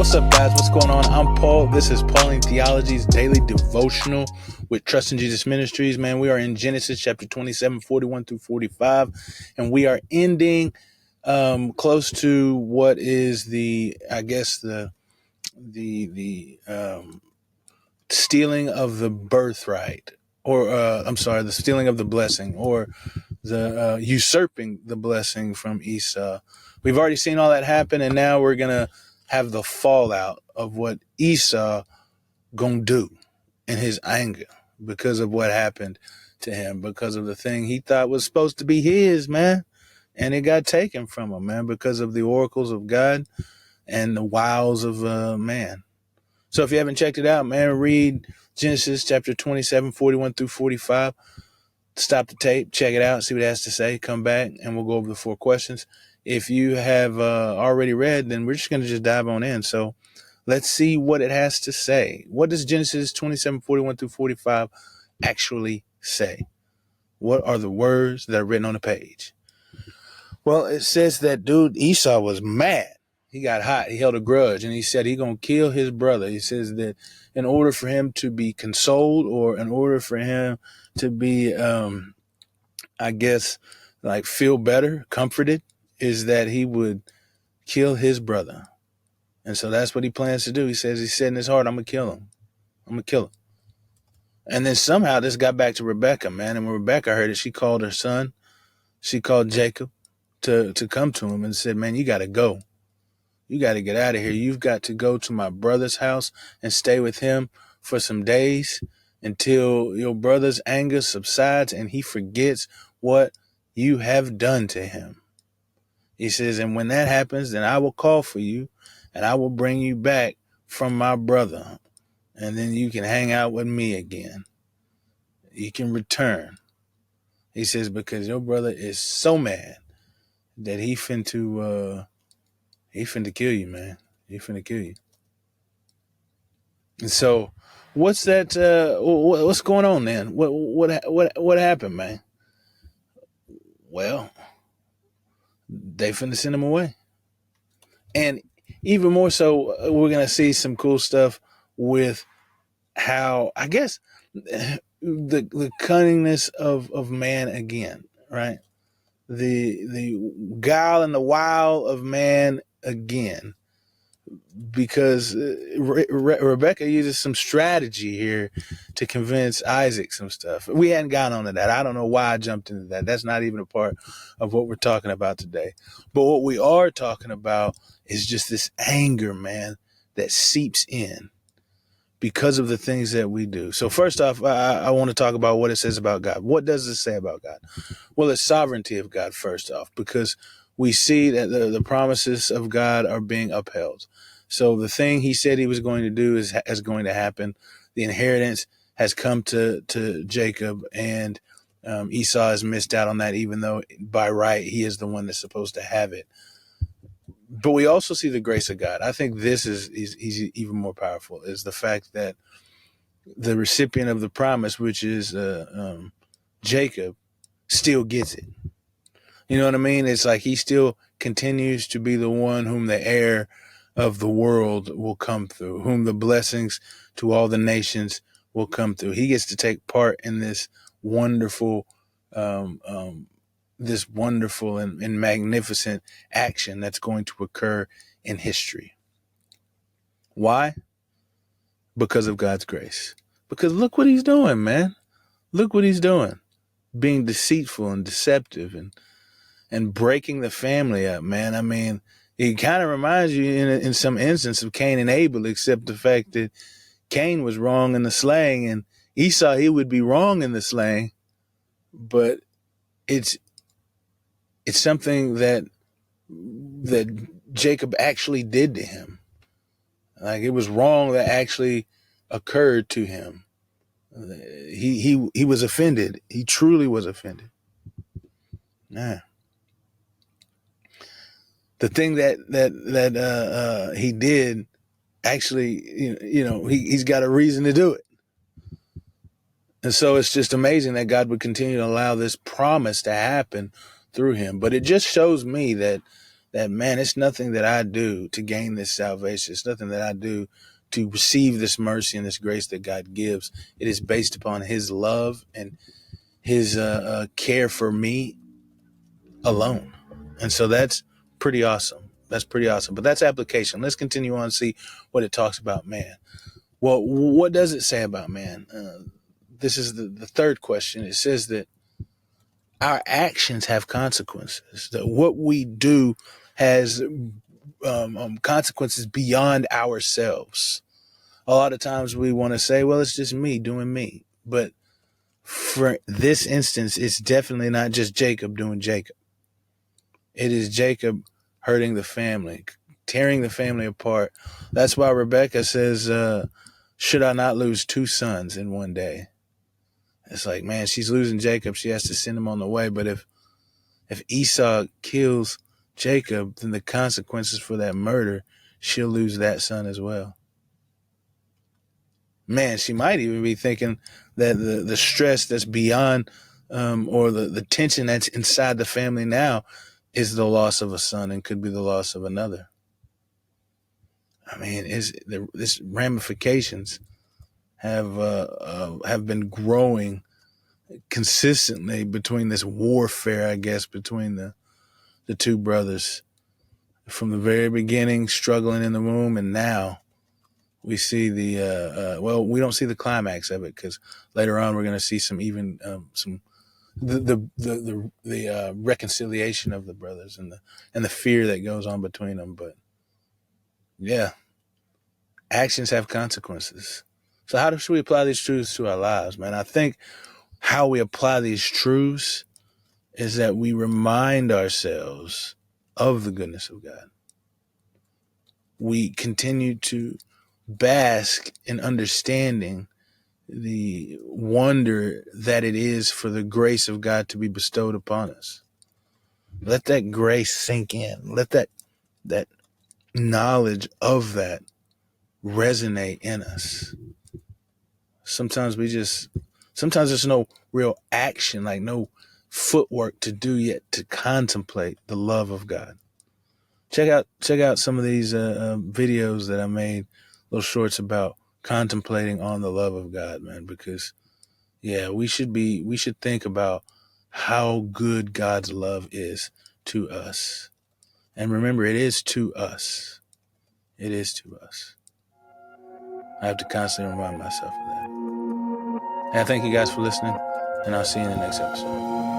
What's up, guys? What's going on? I'm Paul. This is Pauline Theology's daily devotional with Trust in Jesus Ministries. Man, we are in Genesis chapter 27, 41 through 45, and we are ending close to what is the stealing of the birthright, or the stealing of the blessing, or the usurping the blessing from Esau. We've already seen all that happen, and now we're going to have the fallout of what Esau gonna do in his anger because of what happened to him, because of the thing he thought was supposed to be his, man. And it got taken from him, man, because of the oracles of God and the wiles of man. So if you haven't checked it out, man, read Genesis chapter 27, 41 through 45. Stop the tape, check it out, see what it has to say, come back, and we'll go over the 4 questions. If you have already read, then we're just going to just dive on in. So let's see what it has to say. What does Genesis 27, 41 through 45 actually say? What are the words that are written on the page? Well, it says that dude Esau was mad. He got hot. He held a grudge, and he said he's going to kill his brother. He says that in order for him to be consoled, or in order for him to be, feel better, comforted, is that he would kill his brother. And so that's what he plans to do. He says he's set in his heart, I'm going to kill him. I'm going to kill him. And then somehow this got back to Rebecca, man. And when Rebecca heard it, she called her son. She called Jacob to come to him and said, man, you got to go. You got to get out of here. You've got to go to my brother's house and stay with him for some days until your brother's anger subsides and he forgets what you have done to him. He says, and when that happens, then I will call for you and I will bring you back from my brother. And then you can hang out with me again. You can return. He says, because your brother is so mad that he finna kill you, man. He finna kill you. And so what's that, what's going on then? What happened, man? Well, they finna send him away. And even more so, we're going to see some cool stuff with how, I guess, the cunningness of man again, right? The guile and the wile of man again. Because Rebecca uses some strategy here to convince Isaac some stuff. We hadn't gotten onto that. I don't know why I jumped into that. That's not even a part of what we're talking about today. But what we are talking about is just this anger, man, that seeps in because of the things that we do. So first off, I want to talk about what it says about God. What does it say about God? Well, the sovereignty of God, first off, because we see that the promises of God are being upheld. So the thing he said he was going to do is going to happen. The inheritance has come to Jacob, and Esau has missed out on that, even though by right he is the one that's supposed to have it. But we also see the grace of God. I think this is even more powerful, is the fact that the recipient of the promise, which is Jacob, still gets it. You know what I mean? It's like he still continues to be the one whom the heir of the world will come through, whom the blessings to all the nations will come through. He gets to take part in this wonderful and magnificent action that's going to occur in history. Why? Because of God's grace. Because look what he's doing, man. Look what he's doing. Being deceitful and deceptive and breaking the family up, man. I mean, it kind of reminds you in some instance of Cain and Abel, except the fact that Cain was wrong in the slaying and Esau, he would be wrong in the slaying. But it's something that Jacob actually did to him. Like, it was wrong that actually occurred to him. He was offended. He truly was offended. Yeah. The thing that he did, actually, he's got a reason to do it. And so it's just amazing that God would continue to allow this promise to happen through him. But it just shows me that that, man, it's nothing that I do to gain this salvation. It's nothing that I do to receive this mercy and this grace that God gives. It is based upon his love and his care for me alone. And so that's pretty awesome. That's pretty awesome. But that's application. Let's continue on and see what it talks about man. Well, what does it say about man? This is the third question. It says that our actions have consequences, that what we do has consequences beyond ourselves. A lot of times we want to say, well, it's just me doing me. But for this instance, it's definitely not just Jacob doing Jacob. It is Jacob hurting the family, tearing the family apart. That's why Rebecca says, should I not lose two sons in one day? It's like, man, she's losing Jacob. She has to send him on the way. But if Esau kills Jacob, then the consequences for that murder, she'll lose that son as well. Man, she might even be thinking that the stress that's beyond or the tension that's inside the family now is the loss of a son and could be the loss of another. I mean, this ramifications have been growing consistently between this warfare, I guess, between the two brothers from the very beginning, struggling in the womb, and now we see we don't see the climax of it because later on we're going to see the reconciliation of the brothers and the fear that goes on between them. But yeah, actions have consequences. So how should we apply these truths to our lives, man? I think how we apply these truths is that we remind ourselves of the goodness of God. We continue to bask in understanding the wonder that it is for the grace of God to be bestowed upon us. Let that grace sink in. Let that knowledge of that resonate in us. Sometimes there's no real action, like no footwork to do yet to contemplate the love of God. Check out some of these videos that I made, little shorts about contemplating on the love of God, man, because yeah, we should think about how good God's love is to us. And remember, it is to us. It is to us. I have to constantly remind myself of that. And I thank you guys for listening, and I'll see you in the next episode.